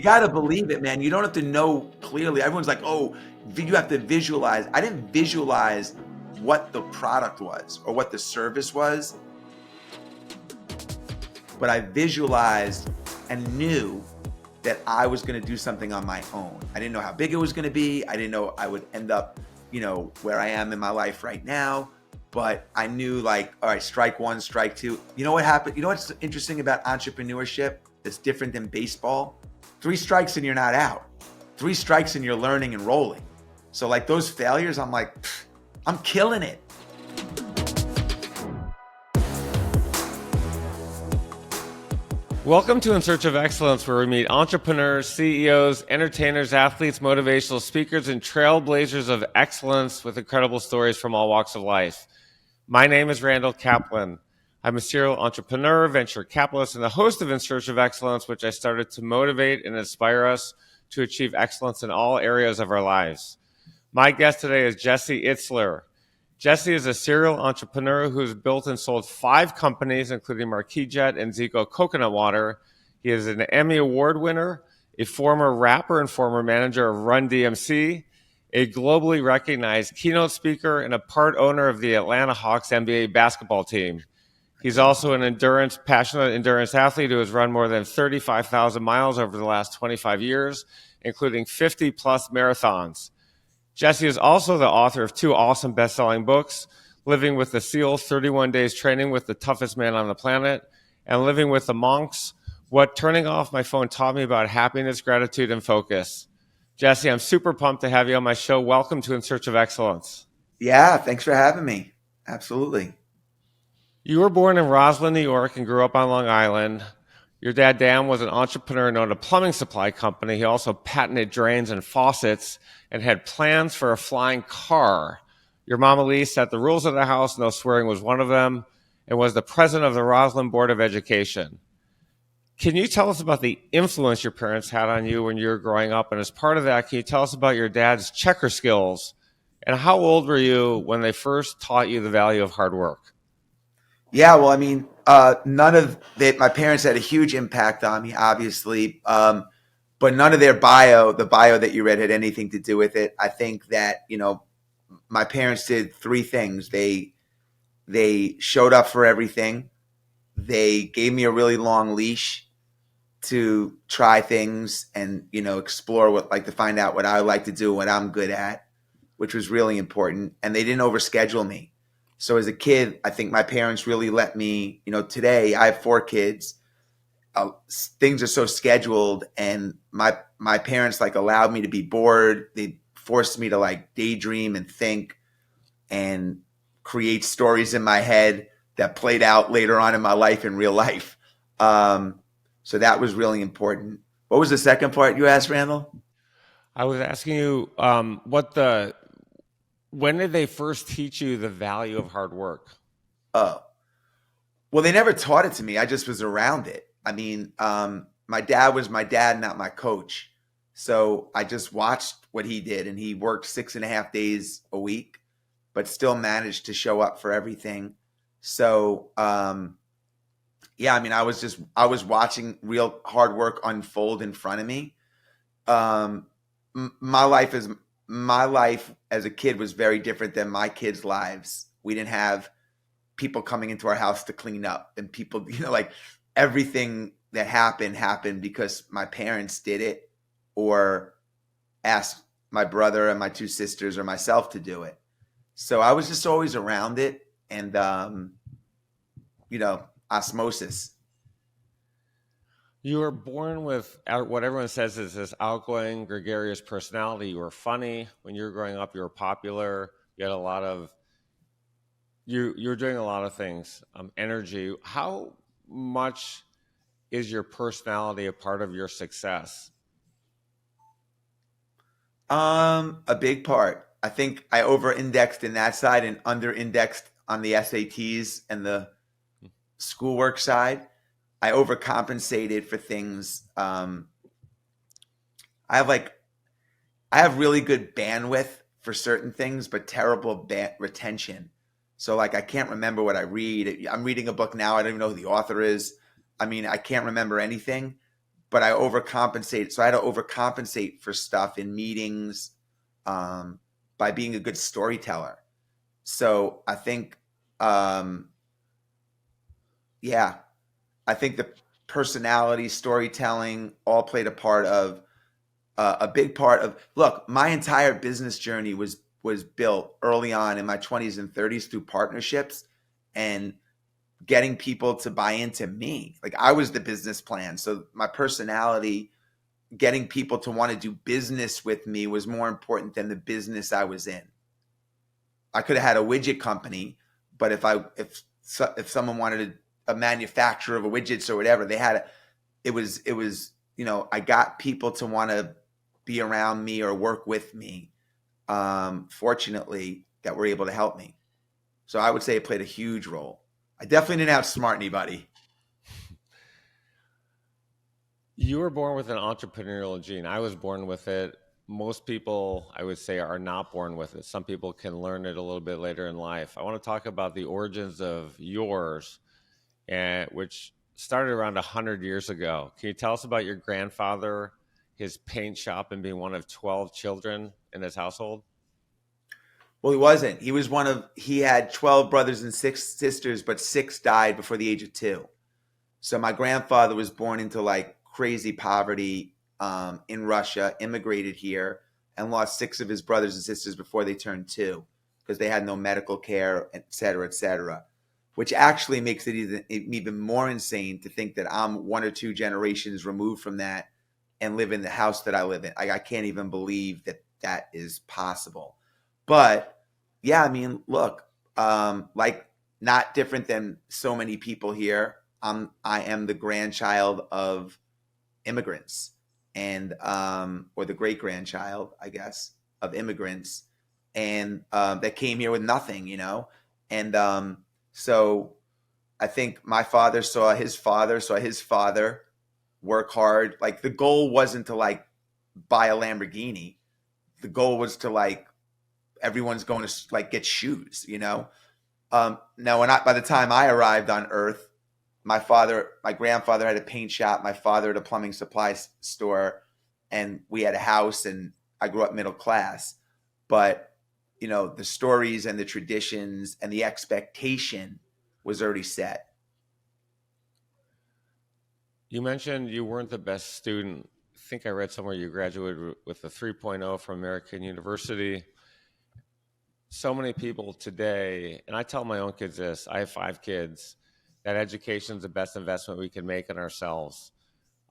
got to believe it, man. You don't have to know clearly. Everyone's like, oh, you have to visualize. I didn't visualize what the product was or what the service was, but I visualized and knew that I was going to do something on my own. I didn't know how big it was going to be. I didn't know I would end up, where I am in my life right now. But I knew, like, all right, strike one, strike two. You know what happened? You know what's interesting about entrepreneurship that's different than baseball? 3 strikes and you're not out. 3 strikes and you're learning and rolling. So like those failures, I'm like, I'm killing it. Welcome to In Search of Excellence, where we meet entrepreneurs, CEOs, entertainers, athletes, motivational speakers, and trailblazers of excellence with incredible stories from all walks of life. My name is Randall Kaplan. I'm a serial entrepreneur, venture capitalist, and the host of In Search of Excellence, which I started to motivate and inspire us to achieve excellence in all areas of our lives. My guest today is Jesse Itzler. Jesse is a serial entrepreneur who has built and sold 5 companies, including Marquis Jet and ZICO Coconut Water. He is an Emmy Award winner, a former rapper and former manager of Run DMC, a globally recognized keynote speaker, and a part owner of the Atlanta Hawks NBA basketball team. He's also an passionate endurance athlete who has run more than 35,000 miles over the last 25 years, including 50-plus marathons. Jesse is also the author of 2 awesome best-selling books, Living with the SEALs, 31 Days Training with the Toughest Man on the Planet, and Living with the Monks, What Turning Off My Phone Taught Me About Happiness, Gratitude, and Focus. Jesse, I'm super pumped to have you on my show. Welcome to In Search of Excellence. Yeah, thanks for having me. Absolutely. You were born in Roslyn, New York, and grew up on Long Island. Your dad, Dan, was an entrepreneur and owned a plumbing supply company. He also patented drains and faucets and had plans for a flying car. Your mom, Elise, set the rules of the house. No swearing was one of them, and was the president of the Roslyn Board of Education. Can you tell us about the influence your parents had on you when you were growing up? And as part of that, can you tell us about your dad's checker skills? And how old were you when they first taught you the value of hard work? Yeah, well, I mean, my parents had a huge impact on me, obviously, but none of the bio that you read had anything to do with it. I think that, my parents did 3 things. They showed up for everything. They gave me a really long leash to try things and, explore to find out what I like to do, what I'm good at, which was really important. And they didn't overschedule me. So as a kid, I think my parents really let me, today I have 4 kids. Things are so scheduled, and my parents allowed me to be bored. They forced me to daydream and think and create stories in my head that played out later on in my life in real life. So that was really important. What was the second part you asked, Randall? I was asking you when did they first teach you the value of hard work? Oh, well, they never taught it to me. I just was around it. I mean, my dad was my dad, not my coach. So I just watched what he did, and he worked 6.5 days a week, but still managed to show up for everything. So, yeah, I mean, I was watching real hard work unfold in front of me. My life as a kid was very different than my kids' lives. We didn't have people coming into our house to clean up, and people, everything that happened because my parents did it or asked my brother and my 2 sisters or myself to do it. So I was just always around it, and, osmosis. You were born with what everyone says is this outgoing, gregarious personality. You were funny. When you were growing up, you were popular. You had you were doing a lot of things, energy. How much is your personality a part of your success? A big part. I think I over-indexed in that side and under-indexed on the SATs and the schoolwork side. I overcompensated for things. I have really good bandwidth for certain things, but terrible retention. So I can't remember what I read. I'm reading a book now. I don't even know who the author is. I mean, I can't remember anything, but I overcompensated. So I had to overcompensate for stuff in meetings by being a good storyteller. So I think, um, yeah, I think the personality, storytelling all played a part of a big part of. Look, my entire business journey was built early on in my 20s and 30s through partnerships and getting people to buy into me. Like I was the business plan. So my personality, getting people to want to do business with me was more important than the business I was in. I could have had a widget company, but if someone wanted a manufacturer of a widgets or whatever, they had it was I got people to want to be around me or work with me. Fortunately, that were able to help me. So I would say it played a huge role. I definitely didn't outsmart anybody. You were born with an entrepreneurial gene. I was born with it. Most people, I would say, are not born with it. Some people can learn it a little bit later in life. I want to talk about the origins of yours, and which started around 100 years ago. Can you tell us about your grandfather, his paint shop, and being one of 12 children in his household? Well, he wasn't. He had 12 brothers and 6 sisters, but 6 died before the age of 2. So my grandfather was born into like crazy poverty in Russia, immigrated here, and lost 6 of his brothers and sisters before they turned 2 because they had no medical care, et cetera, et cetera. Which actually makes it even more insane to think that I'm 1 or 2 generations removed from that and live in the house that I live in. I can't even believe that that is possible. But yeah, I mean, look, like not different than so many people here. I am the grandchild of immigrants and or the great grandchild, I guess, of immigrants and that came here with nothing. And so I think my father saw his father work hard. Like the goal wasn't to like buy a Lamborghini. The goal was to like everyone's going to like get shoes. Now by the time I arrived on Earth, my grandfather had a paint shop, my father had a plumbing supply store, and we had a house, and I grew up middle class. But the stories and the traditions and the expectation was already set. You mentioned you weren't the best student. I think I read somewhere you graduated with a 3.0 from American University. So many people today, and I tell my own kids this, I have 5 kids, that education is the best investment we can make in ourselves.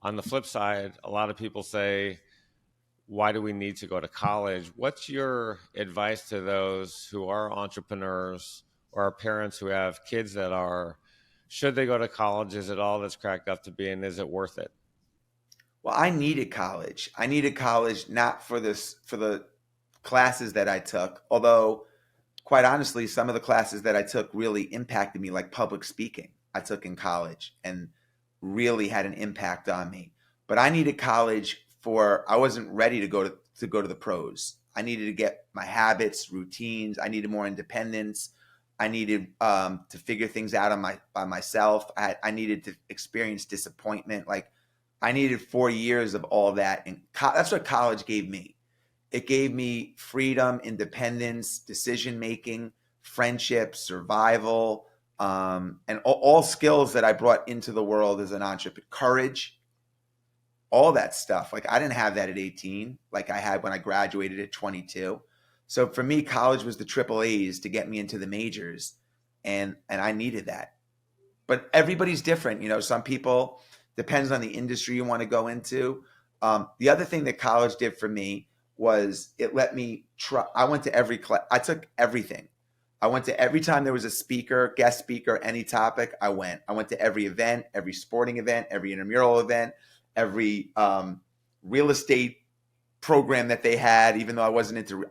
On the flip side, a lot of people say, why do we need to go to college? What's your advice to those who are entrepreneurs or are parents who have kids that are, should they go to college? Is it all that's cracked up to be, and is it worth it? Well, I needed college. I needed college not for the classes that I took, although quite honestly, some of the classes that I took really impacted me, like public speaking I took in college and really had an impact on me. But I needed college I wasn't ready to go to the pros. I needed to get my habits, routines. I needed more independence. I needed to figure things out by myself. I needed to experience disappointment. Like I needed 4 years of all that, and that's what college gave me. It gave me freedom, independence, decision making, friendship, survival, and all skills that I brought into the world as an entrepreneur. Courage, all that stuff. Like I didn't have that at 18, like I had when I graduated at 22. So for me, college was the triple A's to get me into the majors, and I needed that. But everybody's different. Some people, depends on the industry you want to go into. The other thing that college did for me was it let me try. I went to every class. I took everything. I went to every time there was a speaker, guest speaker, any topic, I went. I went to every event, every sporting event, every intramural event, every real estate program that they had, even though I wasn't into,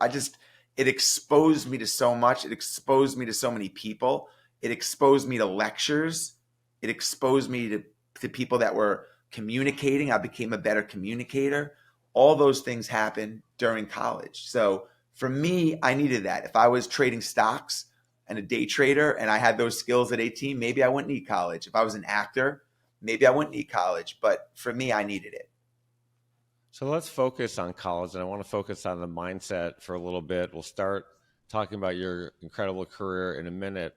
it exposed me to so much. It exposed me to so many people. It exposed me to lectures. It exposed me to people that were communicating. I became a better communicator. All those things happened during college. So for me, I needed that. If I was trading stocks and a day trader and I had those skills at 18, maybe I wouldn't need college. If I was an actor, maybe I wouldn't need college, but for me, I needed it. So let's focus on college, and I want to focus on the mindset for a little bit. We'll start talking about your incredible career in a minute.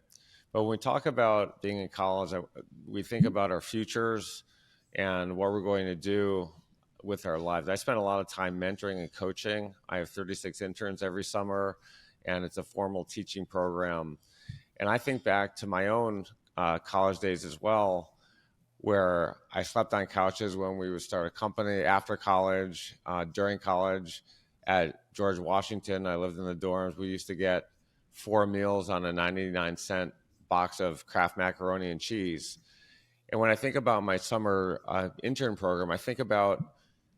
But when we talk about being in college, we think about our futures and what we're going to do with our lives. I spend a lot of time mentoring and coaching. I have 36 interns every summer, and it's a formal teaching program. And I think back to my own college days as well, where I slept on couches when we would start a company after college, during college. At George Washington, I lived in the dorms. We used to get 4 meals on a 99-cent box of Kraft macaroni and cheese. And when I think about my summer intern program, I think about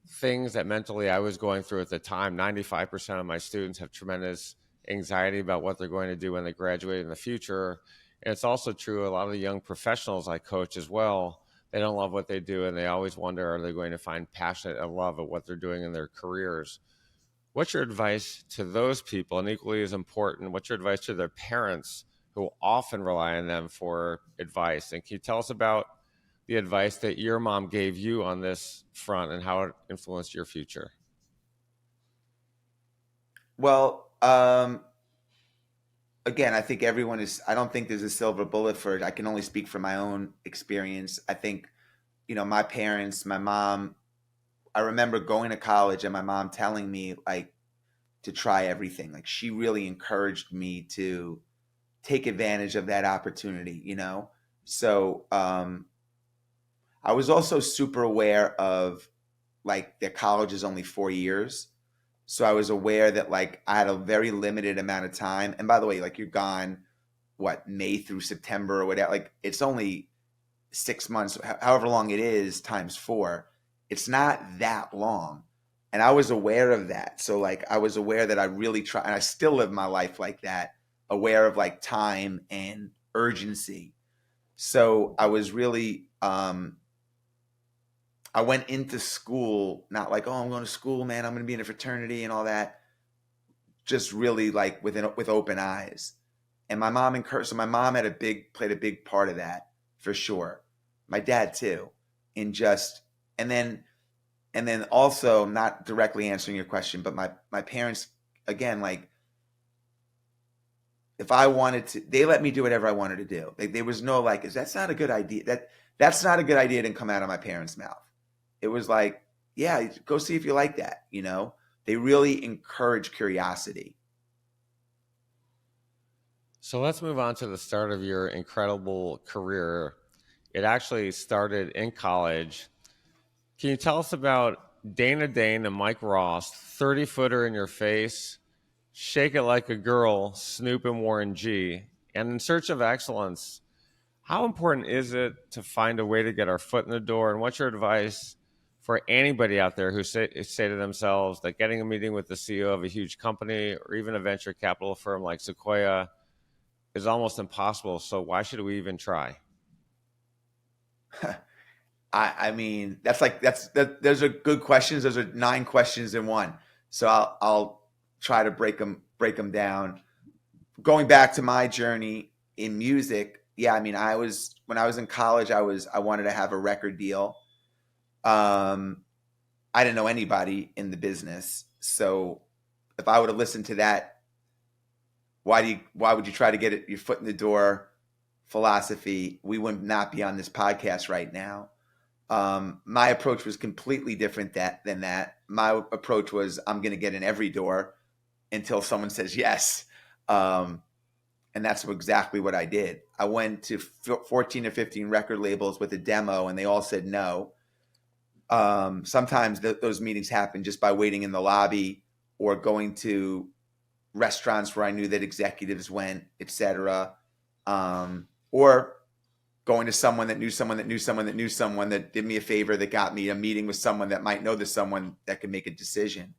things that mentally I was going through at the time. 95% of my students have tremendous anxiety about what they're going to do when they graduate in the future. And it's also true, a lot of the young professionals I coach as well, they don't love what they do, and they always wonder, are they going to find passion and love at what they're doing in their careers? What's your advice to those people? And equally as important, what's your advice to their parents who often rely on them for advice? And can you tell us about the advice that your mom gave you on this front and how it influenced your future? Well, again, I think I don't think there's a silver bullet for it. I can only speak from my own experience. I think, my parents, my mom, I remember going to college and my mom telling me like to try everything. Like she really encouraged me to take advantage of that opportunity. So, I was also super aware of like that college is only 4 years. So I was aware that like I had a very limited amount of time. And by the way, like you're gone, what, May through September or whatever. Like it's only 6 months, however long it is, times four. It's not that long. And I was aware of that. So like I was aware that I really try, and I still live my life like that, aware of like time and urgency. So I was really I went into school not like, oh, I'm going to school, man, I'm going to be in a fraternity and all that. Just really like with open eyes. And my mom encouraged. So my mom played a big part of that for sure. My dad too, in just and then also not directly answering your question, but my parents again, like if I wanted to, they let me do whatever I wanted to do. Like there was no like, is that's not a good idea. That's not a good idea. Didn't come out of my parents' mouth. It was like, yeah, go see if you like that. They really encourage curiosity. So let's move on to the start of your incredible career. It actually started in college. Can you tell us about Dana Dane and Mike Ross, 30-footer in your face, Shake It Like a Girl, Snoop and Warren G, and In Search of Excellence? How important is it to find a way to get our foot in the door? And what's your advice for anybody out there who say to themselves that getting a meeting with the CEO of a huge company or even a venture capital firm like Sequoia is almost impossible? So why should we even try? I mean, those are good questions. Those are 9 questions in one. So I'll try to break them down. Going back to my journey in music, yeah, I mean, when I was in college, I wanted to have a record deal. I didn't know anybody in the business, so if I would have listened to that, why would you try to get your foot in the door philosophy, we would not be on this podcast right now. My approach was completely different than that. My approach was I'm going to get in every door until someone says yes. And that's exactly what I did. I went to 14 or 15 record labels with a demo and they all said no. Sometimes those meetings happen just by waiting in the lobby or going to restaurants where I knew that executives went, etc. Or going to someone that knew someone that knew someone that knew someone that did me a favor, that got me a meeting with someone that might know the someone that could make a decision.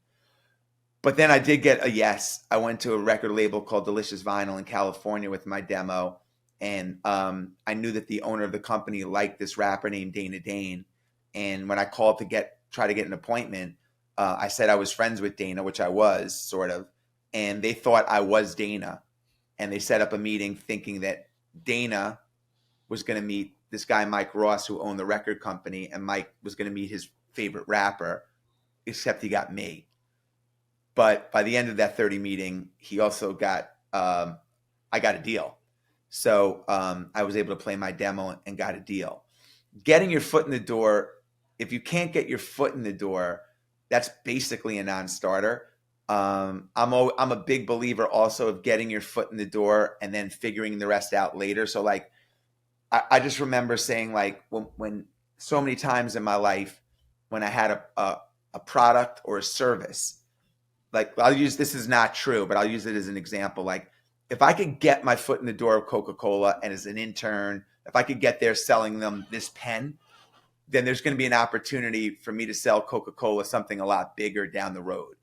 But then I did get a yes. I went to a record label called Delicious Vinyl in California with my demo. And I knew that the owner of the company liked this rapper named Dana Dane. And when I called to try to get an appointment, I said I was friends with Dana, which I was, sort of. And they thought I was Dana. And they set up a meeting thinking that Dana was going to meet this guy, Mike Ross, who owned the record company, and Mike was going to meet his favorite rapper, except he got me. But by the end of that 30 meeting, he also got, I got a deal. So I was able to play my demo and got a deal. Getting your foot in the door, if you can't get your foot in the door, that's basically a non-starter. I'm a big believer also of getting your foot in the door and then figuring the rest out later. So like, I just remember saying like when so many times in my life when I had a product or a service, like this is not true, but I'll use it as an example. Like if I could get my foot in the door of Coca-Cola and as an intern, if I could get there selling them this pen, then there's going to be an opportunity for me to sell Coca-Cola something a lot bigger down the road.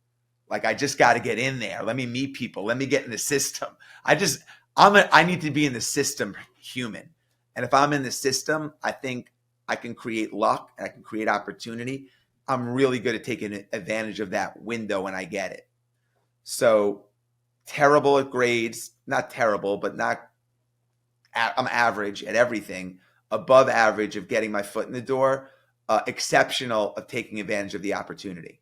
Like I just got to get in there. Let me meet people. Let me get in the system. I need to be in the system human. And if I'm in the system, I think I can create luck and I can create opportunity. I'm really good at taking advantage of that window when I get it. So terrible at grades, not terrible, but I'm average at everything, above average of getting my foot in the door, exceptional of taking advantage of the opportunity.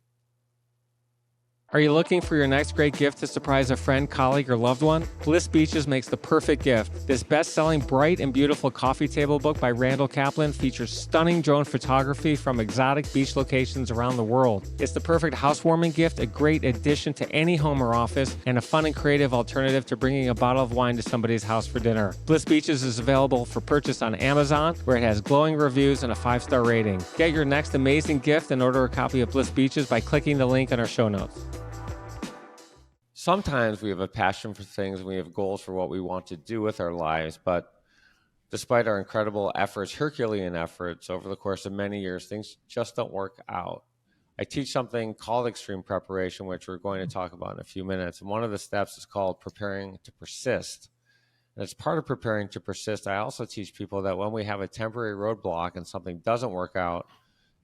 Are you looking for your next great gift to surprise a friend, colleague, or loved one? Bliss Beaches makes the perfect gift. This best-selling bright and beautiful coffee table book by Randall Kaplan features stunning drone photography from exotic beach locations around the world. It's the perfect housewarming gift, a great addition to any home or office, and a fun and creative alternative to bringing a bottle of wine to somebody's house for dinner. Bliss Beaches is available for purchase on Amazon, where it has glowing reviews and a 5-star rating. Get your next amazing gift and order a copy of Bliss Beaches by clicking the link in our show notes. Sometimes we have a passion for things and we have goals for what we want to do with our lives, but despite our incredible efforts, Herculean efforts over the course of many years, things just don't work out. I teach something called extreme preparation, which we're going to talk about in a few minutes. And one of the steps is called preparing to persist. And as part of preparing to persist, I also teach people that when we have a temporary roadblock and something doesn't work out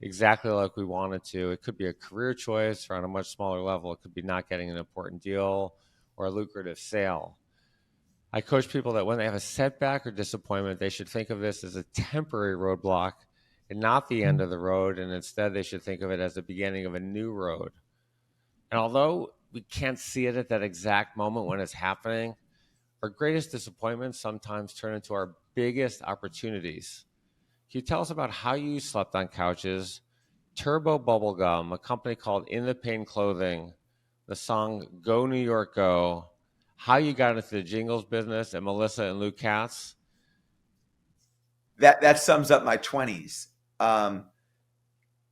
exactly like we wanted to, it could be a career choice or on a much smaller level, it could be not getting an important deal or a lucrative sale. I coach people that when they have a setback or disappointment, they should think of this as a temporary roadblock and not the end of the road. And instead, they should think of it as the beginning of a new road. And although we can't see it at that exact moment when it's happening, our greatest disappointments sometimes turn into our biggest opportunities. Can you tell us about how you slept on couches, Turbo Bubblegum, a company called In the Pain Clothing, the song Go New York Go, how you got into the Jingles business, and Melissa and Luke Katz? That sums up my 20s.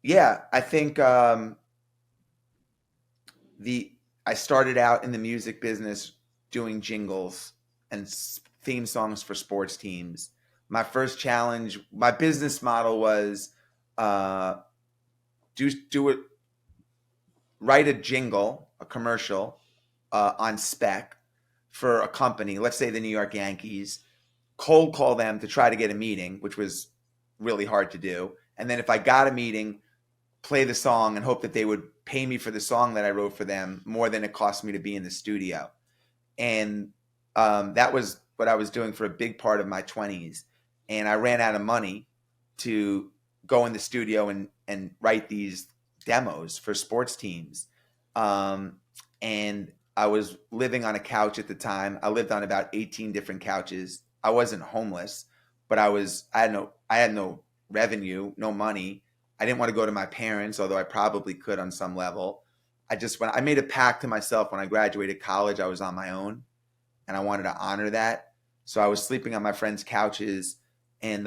Yeah, I think I started out in the music business doing jingles and theme songs for sports teams. My first challenge, my business model was write a jingle, a commercial on spec for a company, let's say the New York Yankees, cold call them to try to get a meeting, which was really hard to do. And then if I got a meeting, play the song and hope that they would pay me for the song that I wrote for them more than it cost me to be in the studio. And that was what I was doing for a big part of my 20s. And I ran out of money to go in the studio and write these demos for sports teams. And I was living on a couch at the time. I lived on about 18 different couches. I wasn't homeless, but I had no revenue, no money. I didn't want to go to my parents, although I probably could on some level. I made a pact to myself when I graduated college, I was on my own, and I wanted to honor that. So I was sleeping on my friends' couches, and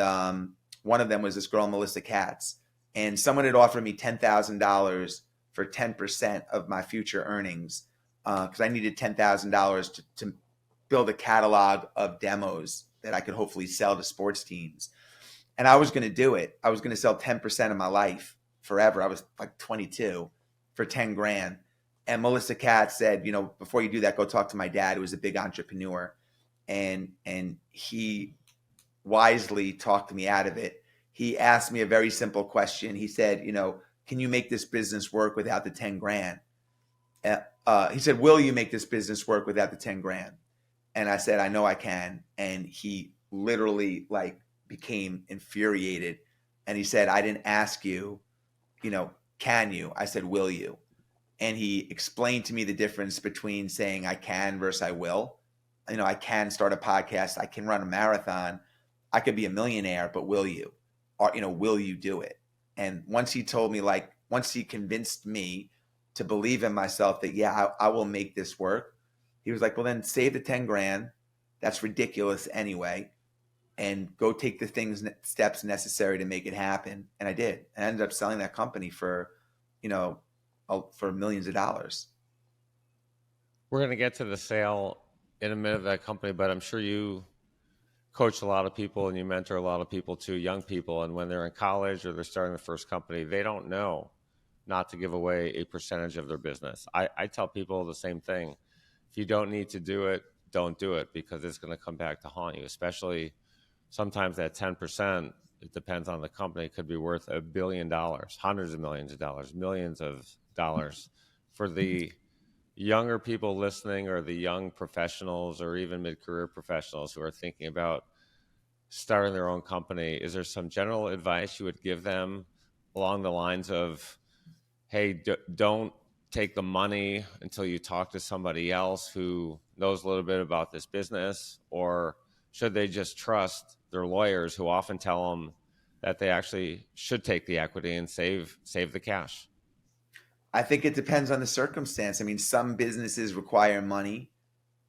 one of them was this girl, Melissa Katz, and someone had offered me $10,000 for 10% of my future earnings because I needed $10,000 to build a catalog of demos that I could hopefully sell to sports teams. And I was going to do it. I was going to sell 10% of my life forever. I was like 22 for 10 grand. And Melissa Katz said, before you do that, go talk to my dad, who was a big entrepreneur. And he wisely talked me out of it. He asked me a very simple question. He said, can you make this business work without the 10 grand? He said, will you make this business work without the 10 grand? And I said, I know I can. And he literally became infuriated. And he said, I didn't ask you, can you? I said, will you? And he explained to me the difference between saying I can versus I will. I can start a podcast, I can run a marathon, I could be a millionaire, but will you? Or, will you do it? And once he told me, once he convinced me to believe in myself that, yeah, I will make this work, he was like, well, then save the 10 grand. That's ridiculous anyway. And go take the steps necessary to make it happen. And I did. I ended up selling that company for millions of dollars. We're going to get to the sale in a minute of that company, but I'm sure you coach a lot of people and you mentor a lot of people too, young people. And when they're in college or they're starting the first company, they don't know not to give away a percentage of their business. I tell people the same thing. If you don't need to do it, don't do it, because it's going to come back to haunt you, especially sometimes that 10%, it depends on the company, could be worth $1 billion, hundreds of millions of dollars, millions of dollars. For the younger people listening, or the young professionals or even mid-career professionals who are thinking about starting their own company, is there some general advice you would give them along the lines of, hey, don't take the money until you talk to somebody else who knows a little bit about this business? Or should they just trust their lawyers, who often tell them that they actually should take the equity and save the cash? I think it depends on the circumstance. I mean, some businesses require money.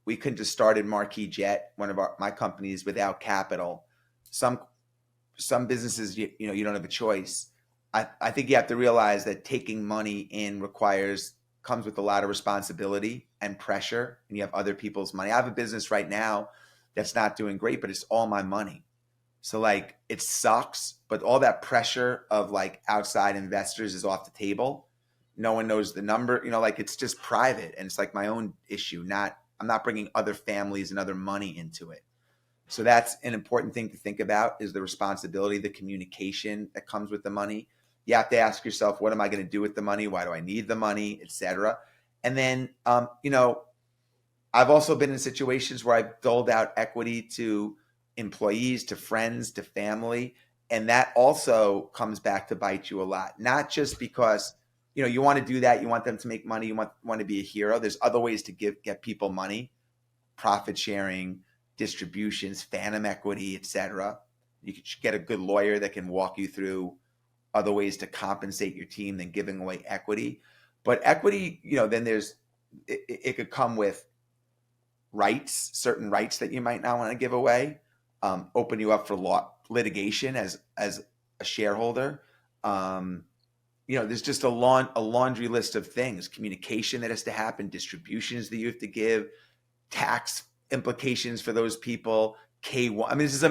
We couldn't have started Marquis Jet, one of my companies, without capital. Some businesses, you don't have a choice. I think you have to realize that taking money in comes with a lot of responsibility and pressure, and you have other people's money. I have a business right now that's not doing great, but it's all my money. So it sucks, but all that pressure of outside investors is off the table. No one knows the number, it's just private, and it's my own issue. I'm not bringing other families and other money into it. So that's an important thing to think about, is the responsibility, the communication that comes with the money. You have to ask yourself, what am I going to do with the money? Why do I need the money, etc. And then, I've also been in situations where I've doled out equity to employees, to friends, to family. And that also comes back to bite you a lot. Not just because, you want to do that, you want them to make money, you want to be a hero. There's other ways to get people money: profit sharing, distributions, phantom equity, etc. You could get a good lawyer that can walk you through other ways to compensate your team than giving away equity. But equity, then it could come with certain rights that you might not want to give away, open you up for litigation as a shareholder. There's just a laundry list of things: communication that has to happen, distributions that you have to give, tax implications for those people, K1. I mean, this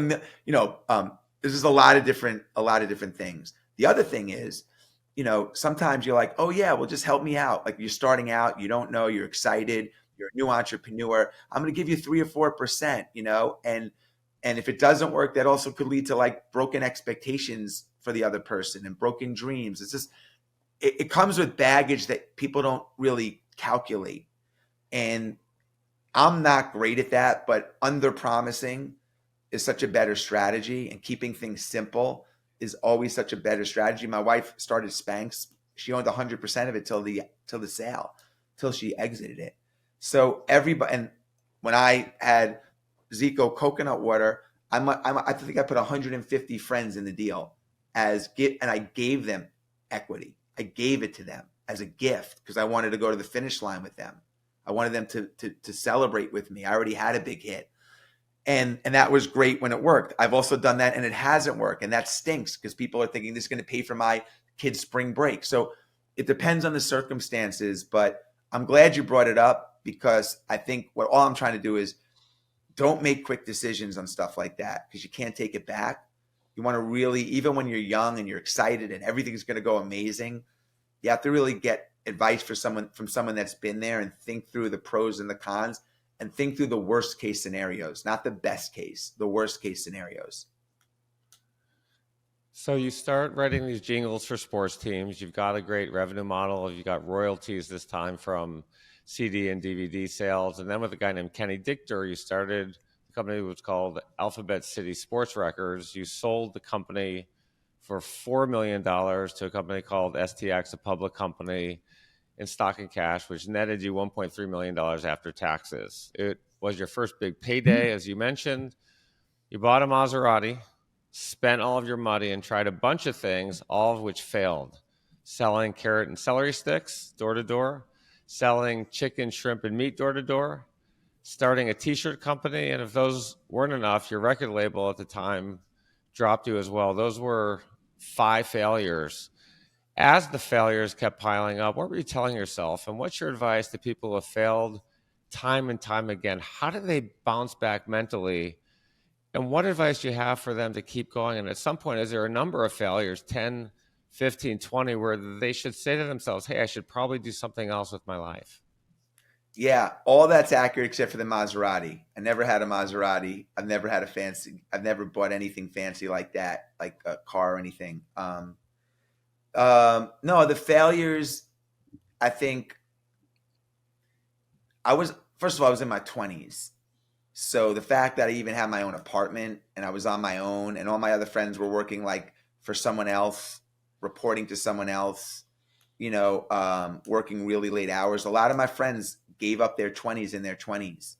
is a lot of different things. The other thing is, sometimes you're like, oh yeah, well, just help me out. You're starting out, you don't know, you're excited, you're a new entrepreneur. I'm going to give you 3 or 4%, and if it doesn't work, that also could lead to broken expectations for the other person and broken dreams. It's just, it comes with baggage that people don't really calculate. And I'm not great at that, but under promising is such a better strategy, and keeping things simple is always such a better strategy. My wife started Spanx. She owned 100% of it till the sale, till she exited it. So everybody, and when I had ZICO Coconut Water, I think I put 150 friends in the deal and I gave them equity. I gave it to them as a gift because I wanted to go to the finish line with them. I wanted them to celebrate with me. I already had a big hit. And that was great when it worked. I've also done that and it hasn't worked. And that stinks because people are thinking this is going to pay for my kid's spring break. So it depends on the circumstances, but I'm glad you brought it up, because I think all I'm trying to do is don't make quick decisions on stuff like that, because you can't take it back. You want to really, even when you're young and you're excited and everything's going to go amazing, you have to really get advice from someone that's been there and think through the pros and the cons, and think through the worst case scenarios, not the best case, the worst case scenarios. So you start writing these jingles for sports teams. You've got a great revenue model. You've got royalties this time from CD and DVD sales. And then with a guy named Kenny Dichter, you started The company was called Alphabet City Sports Records. You sold the company for $4 million to a company called STX, a public company, in stock and cash, which netted you $1.3 million after taxes. It was your first big payday, as you mentioned. You bought a Maserati, spent all of your money, and tried a bunch of things, all of which failed. Selling carrot and celery sticks door to door, selling chicken, shrimp, and meat door to door, starting a t-shirt company. And if those weren't enough, your record label at the time dropped you as well. Those were 5 failures. As the failures kept piling up, what were you telling yourself? And what's your advice to people who have failed time and time again? How do they bounce back mentally? And what advice do you have for them to keep going? And at some point, is there a number of failures, 10, 15, 20, where they should say to themselves, hey, I should probably do something else with my life? Yeah, all that's accurate except for the Maserati. I never had a Maserati. I've never bought anything fancy like that, like a car or anything. No, the failures, I think first of all, I was in my 20s. So the fact that I even had my own apartment and I was on my own and all my other friends were working like for someone else, reporting to someone else, working really late hours. A lot of my friends gave up their 20s in their 20s,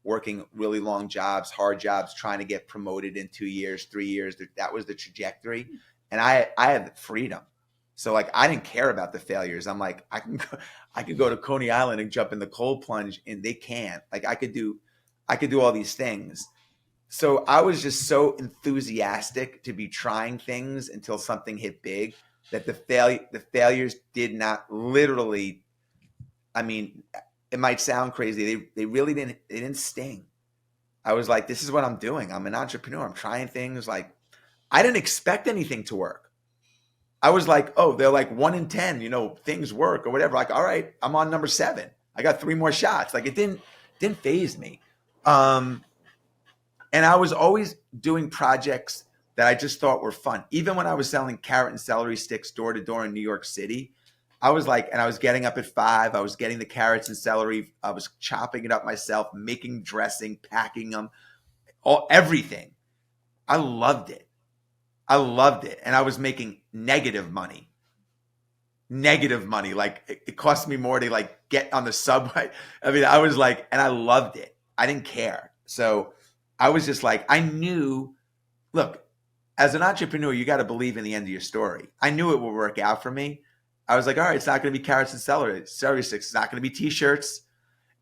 working really long jobs, hard jobs, trying to get promoted in 2 years, 3 years. That was the trajectory. And I had freedom. So like, I didn't care about the failures. I'm like, I could go to Coney Island and jump in the cold plunge, and they can't. Like I could do all these things. So I was just so enthusiastic to be trying things until something hit big that the failures did not literally, I mean, it might sound crazy. They really didn't sting. I was like, this is what I'm doing. I'm an entrepreneur. I'm trying things. Like, I didn't expect anything to work. I was like, oh, they're like 1 in 10, things work or whatever. Like, all right, I'm on number 7. I got 3 more shots. Like, it didn't faze me. And I was always doing projects that I just thought were fun. Even when I was selling carrot and celery sticks door to door in New York City, I was like, and I was getting up at 5. I was getting the carrots and celery. I was chopping it up myself, making dressing, packing them, everything. I loved it. And I was making negative money. Like it cost me more to like get on the subway. I mean, I was like, and I loved it. I didn't care. So I was just like, I knew, look, as an entrepreneur, you got to believe in the end of your story. I knew it would work out for me. I was like, all right, it's not going to be carrots and celery sticks. It's not going to be t-shirts.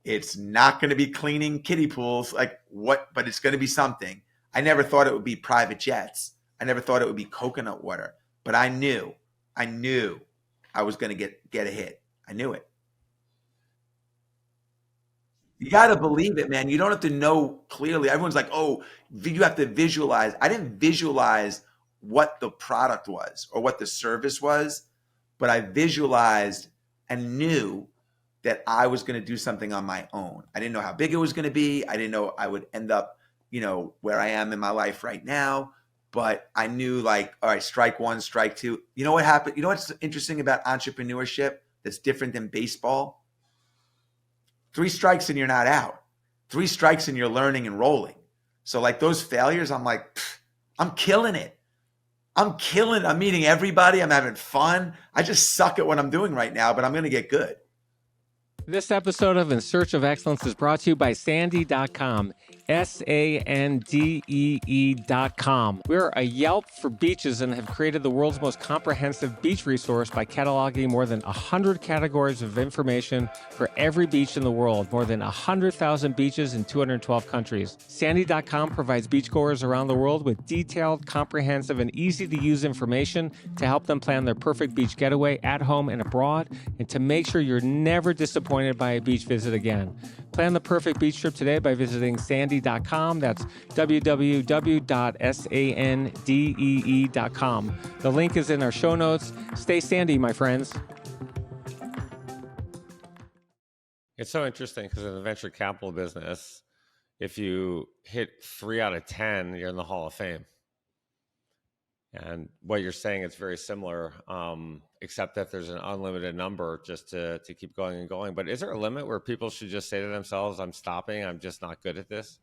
It's not going to be cleaning kiddie pools. Like what? But it's going to be something. I never thought it would be private jets. I never thought it would be coconut water. But I knew I was going to get a hit. I knew it. You got to believe it, man. You don't have to know clearly. Everyone's like, oh, you have to visualize. I didn't visualize what the product was or what the service was, but I visualized and knew that I was going to do something on my own. I didn't know how big it was going to be. I didn't know I would end up, where I am in my life right now. But I knew like, all right, strike 1, strike 2. You know what happened? You know what's interesting about entrepreneurship that's different than baseball? 3 strikes and you're not out. 3 strikes and you're learning and rolling. So like those failures, I'm like, I'm killing it. I'm meeting everybody. I'm having fun. I just suck at what I'm doing right now, but I'm going to get good. This episode of In Search of Excellence is brought to you by Sandee.com. SANDEE.com. We're a Yelp for beaches and have created the world's most comprehensive beach resource by cataloging more than 100 categories of information for every beach in the world, more than 100,000 beaches in 212 countries. Sandee.com provides beachgoers around the world with detailed, comprehensive, and easy-to-use information to help them plan their perfect beach getaway at home and abroad, and to make sure you're never disappointed by a beach visit again. Plan the perfect beach trip today by visiting Sandee.com. That's www.sandee.com. The link is in our show notes. Stay sandy, my friends. It's so interesting because in the venture capital business, if you hit 3 out of 10, you're in the Hall of Fame. And what you're saying, it's very similar, except that there's an unlimited number just to keep going and going. But is there a limit where people should just say to themselves, I'm stopping, I'm just not good at this?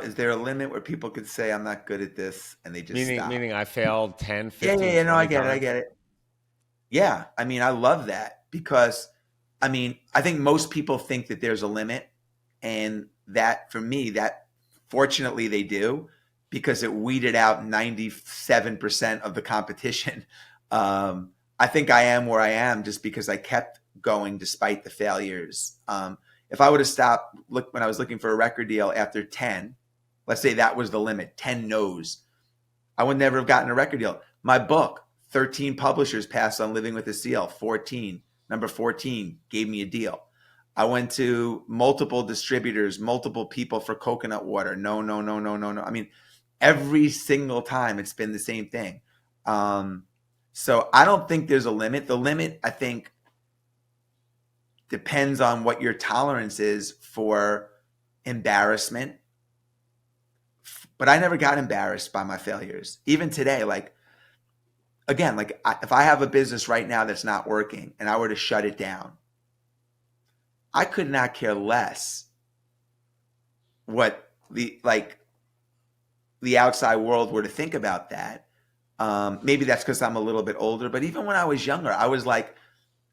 Is there a limit where people could say I'm not good at this and they just stop? Meaning I failed 10, Yeah, 15, no, I 20 get it. I times. get it. Yeah. I mean, I love that because I think most people think that there's a limit, and that for me, that fortunately they do, because it weeded out 97% of the competition. I think I am where I am just because I kept going despite the failures. If I would have stopped when I was looking for a record deal after 10, let's say that was the limit, 10 no's, I would never have gotten a record deal. My book, 13 publishers passed on Living with a Seal, 14. Number 14 gave me a deal. I went to multiple distributors, multiple people for coconut water. No, no, no, no, no, no. I mean, every single time it's been the same thing. So I don't think there's a limit. The limit, I think, depends on what your tolerance is for embarrassment. But I never got embarrassed by my failures. Even today, if I have a business right now that's not working and I were to shut it down, I could not care less what the outside world were to think about that. Maybe that's because I'm a little bit older, but even when I was younger, I was like,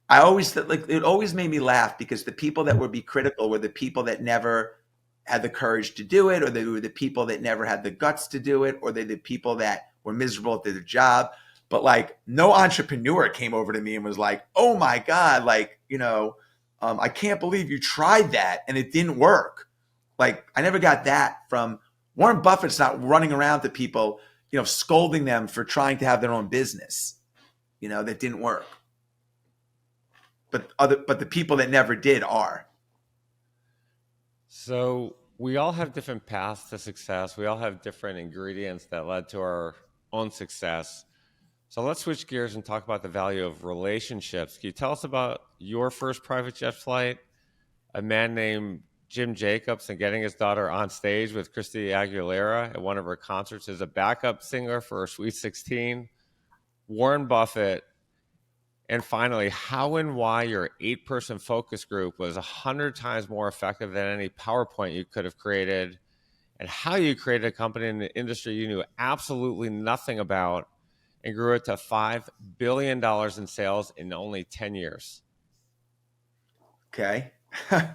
I always it always made me laugh because the people that would be critical were the people that never had the courage to do it, or they were the people that never had the guts to do it, or they're the people that were miserable at their job. But no entrepreneur came over to me and was like, "Oh my God, I can't believe you tried that and it didn't work." I never got that from Warren Buffett's not running around to people, scolding them for trying to have their own business, that didn't work. But the people that never did are. So we all have different paths to success. We all have different ingredients that led to our own success. So let's switch gears and talk about the value of relationships. Can you tell us about your first private jet flight, a man named Jim Jacobs, and getting his daughter on stage with Christy Aguilera at one of her concerts as a backup singer for her Sweet 16, Warren Buffett, and finally, how and why your 8-person focus group was 100 times more effective than any PowerPoint you could have created, and how you created a company in the industry you knew absolutely nothing about and grew it to $5 billion in sales in only 10 years. Okay. Yeah.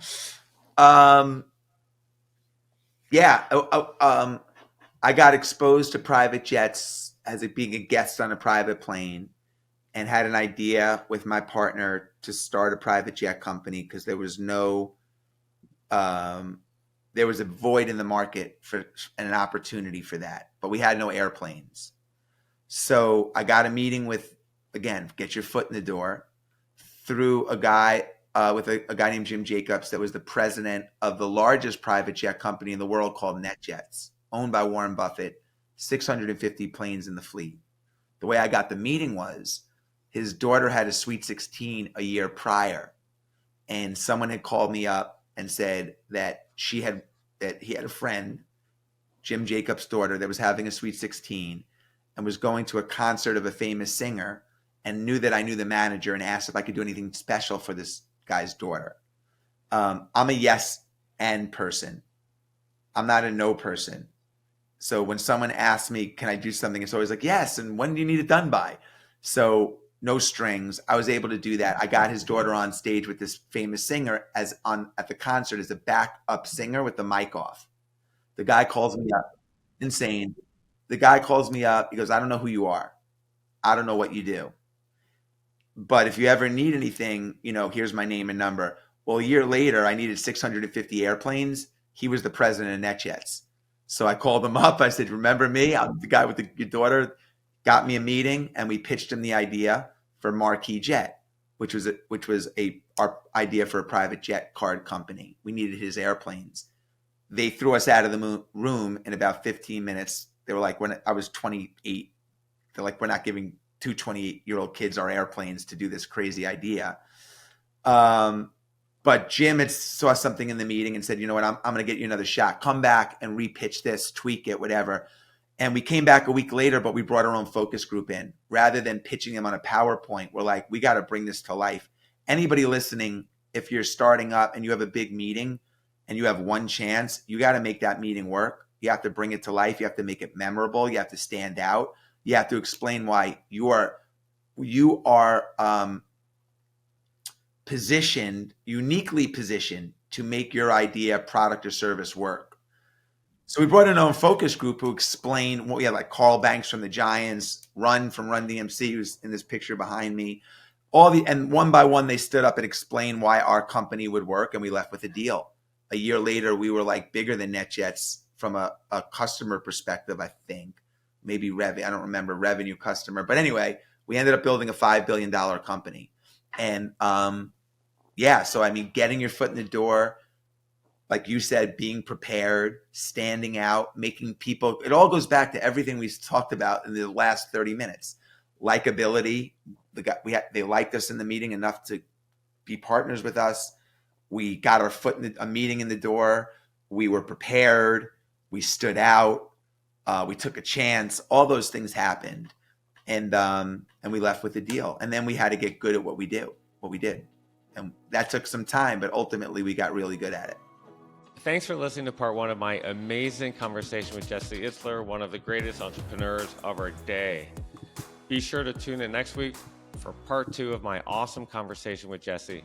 I got exposed to private jets as being a guest on a private plane, and had an idea with my partner to start a private jet company because there was a void in the market and an opportunity for that, but we had no airplanes. So I got a meeting with, again, get your foot in the door, through a guy with a guy named Jim Jacobs that was the president of the largest private jet company in the world called NetJets, owned by Warren Buffett, 650 planes in the fleet. The way I got the meeting was his daughter had a Sweet 16 a year prior, and someone had called me up and said that he had a friend, Jim Jacobs' daughter, that was having a Sweet 16 and was going to a concert of a famous singer, and knew that I knew the manager, and asked if I could do anything special for this guy's daughter. I'm a yes and person. I'm not a no person. So when someone asks me, can I do something? It's always like, yes. And when do you need it done by? So no strings. I was able to do that. I got his daughter on stage with this famous singer at the concert as a backup singer with the mic off. The guy calls me up. Insane. The guy calls me up. He goes, I don't know who you are. I don't know what you do. But if you ever need anything, here's my name and number. Well, a year later, I needed 650 airplanes. He was the president of NetJets. So I called him up. I said, remember me? I'm the guy with your daughter. Got me a meeting, and we pitched him the idea for Marquis Jet, which was our idea for a private jet card company. We needed his airplanes. They threw us out of the room in about 15 minutes. They were like, when I was 28, they're like, we're not giving two 28-year-old kids our airplanes to do this crazy idea. But Jim had saw something in the meeting and said, you know what, I'm going to get you another shot. Come back and repitch this, tweak it, whatever. And we came back a week later, but we brought our own focus group in. Rather than pitching them on a PowerPoint, we're like, we got to bring this to life. Anybody listening, if you're starting up and you have a big meeting, and you have one chance, you got to make that meeting work. You have to bring it to life. You have to make it memorable. You have to stand out. You have to explain why you are uniquely positioned to make your idea, product, or service work. So we brought in our own focus group who explained what we had, like Carl Banks from the Giants, Run from Run DMC, who's in this picture behind me. And one by one, they stood up and explained why our company would work, and we left with a deal. A year later, we were like bigger than NetJets from a customer perspective, I think. Maybe I don't remember revenue customer. But anyway, we ended up building a $5 billion company. And so I mean, getting your foot in the door, like you said, being prepared, standing out, making people, it all goes back to everything we talked about in the last 30 minutes. Likability, they liked us in the meeting enough to be partners with us. We got our foot in a meeting in the door. We were prepared. We stood out. We took a chance. All those things happened, and we left with a deal. And then we had to get good at what we did, and that took some time. But ultimately, we got really good at it. Thanks for listening to part one of my amazing conversation with Jesse Itzler, one of the greatest entrepreneurs of our day. Be sure to tune in next week for part two of my awesome conversation with Jesse.